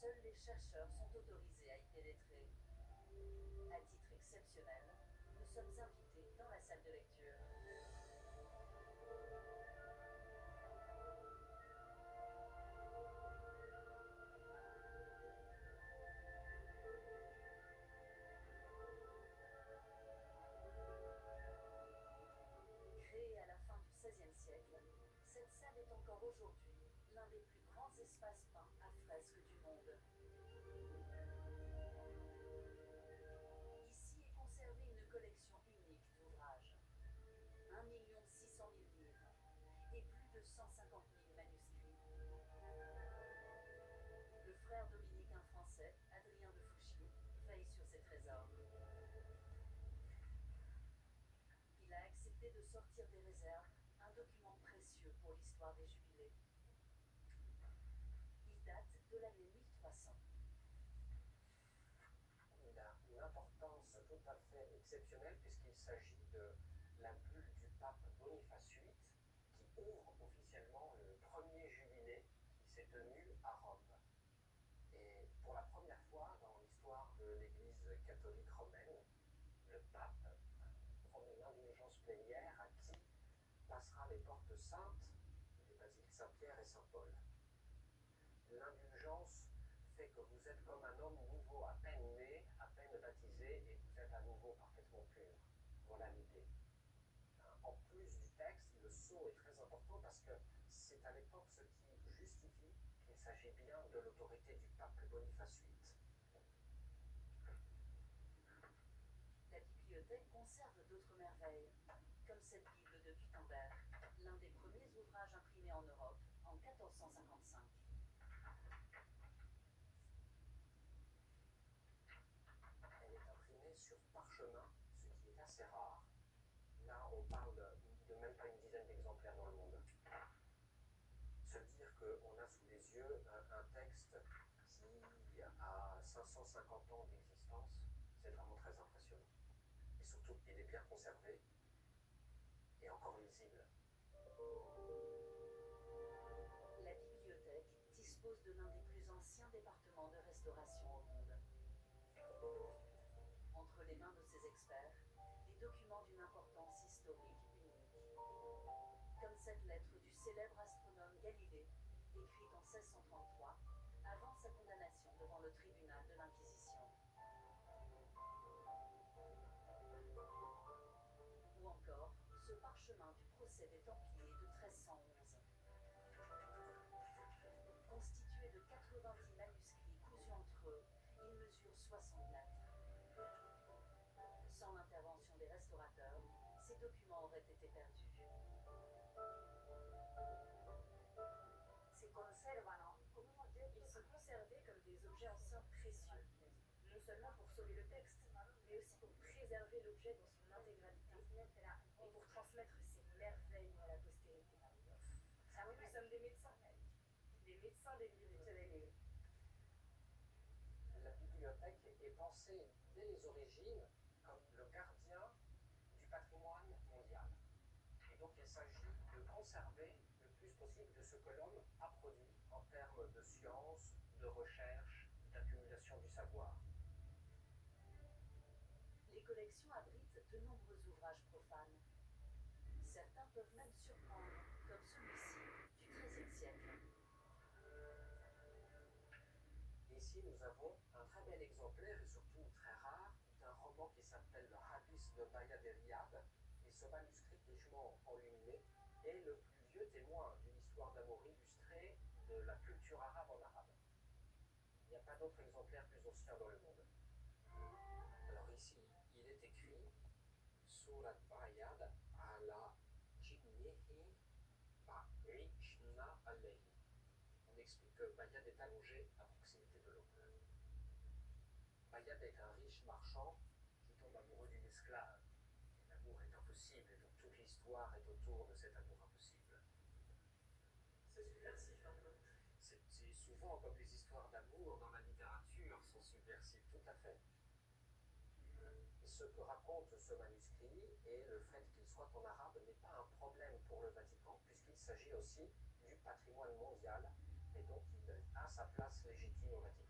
Seuls les chercheurs sont autorisés à y pénétrer. À titre exceptionnel, nous sommes invités dans la salle de lecture. Créée à la fin du XVIe siècle, cette salle est encore aujourd'hui l'un des plus grands espaces peints à fresques du monde. Ici est conservée une collection unique d'ouvrages. 1,6 million livres et plus de 150 000 manuscrits. Le frère dominicain français, Adrien de Fouchier, veille sur ces trésors. Il a accepté de sortir des réserves un document précieux pour l'histoire des jubilés. Il date de l'année 1300. Il a une importance tout à fait exceptionnelle puisqu'il s'agit de la bulle du pape Boniface VIII qui ouvre officiellement le premier jubilé qui s'est tenu à Rome. Et pour la première fois dans l'histoire de l'Église catholique romaine, le pape promet l'indulgence plénière à qui passera les portes saintes des basiliques Saint-Pierre et Saint-Paul. L'indulgence fait que vous êtes comme un homme nouveau, à peine né, à peine baptisé, et vous êtes à nouveau parfaitement pur. Voilà l'idée. En plus du texte, le sceau est très important parce que c'est à l'époque ce qui justifie qu'il s'agit bien de l'autorité du pape Boniface VIII. La bibliothèque conserve d'autres merveilles, comme cette Bible de Gutenberg, l'un des premiers ouvrages imprimés en Europe en 1455. Elle est imprimée sur parchemin, ce qui est assez rare. Là, on parle de même pas une dizaine d'exemplaires dans le monde. Se dire qu'on a sous les yeux un texte qui a 550 ans d'existence, c'est vraiment très impressionnant. Et surtout, il est bien conservé et encore lisible. La bibliothèque dispose de l'un des plus anciens départements de restauration au monde. Entre les mains de ces experts, des documents d'une importance historique unique. Comme cette lettre du célèbre astronome Galilée, écrite en 1633, avant sa condamnation devant le tribunal de l'Inquisition. Ou encore ce parchemin du procès des Templiers de 1311. Constitué de 90 manuscrits cousus entre eux, il mesure 60 mètres. Sans l'intervention des restaurateurs, ces documents auraient été perdus. Ils sont conservés comme des objets anciens précieux, non seulement pour sauver le texte, mais aussi pour préserver l'objet dans son intégralité et pour transmettre ses merveilles à la postérité. Nous sommes des médecins des bibliothèques. La bibliothèque est pensée dès les origines comme le gardien du patrimoine mondial. Et donc il s'agit de conserver le plus possible de ce que l'homme a produit en termes de science, de recherche, d'accumulation du savoir. Les collections abritent de nombreux ouvrages profanes. Certains peuvent même surprendre, comme celui-ci du XIIIe siècle. Ici, nous avons un très bel exemplaire et surtout très rare d'un roman qui s'appelle Le Hadith de Bayat de Riyad. Et ce manuscrit richement enluminé est le plus vieux témoin d'une histoire d'amour illustrée de la culture arabe en arabe. Il n'y a pas d'autre exemplaire plus ancien dans le monde. Alors ici, il est écrit Surat Bayad ala Jibnihi Ba'ishna alayhi. On explique que Bayad est allongé à proximité de l'oncle. Bayad est un riche marchand qui tombe amoureux d'une esclave. Et l'amour est impossible, et donc toute l'histoire est autour de cet amour impossible. C'est subversif un peu. C'est souvent comme les histoires d'amour dans la littérature sont subversives, tout à fait. Ce que raconte ce manuscrit et le fait qu'il soit en arabe n'est pas un problème pour le Vatican, puisqu'il s'agit aussi du patrimoine mondial, et donc il a sa place légitime au Vatican.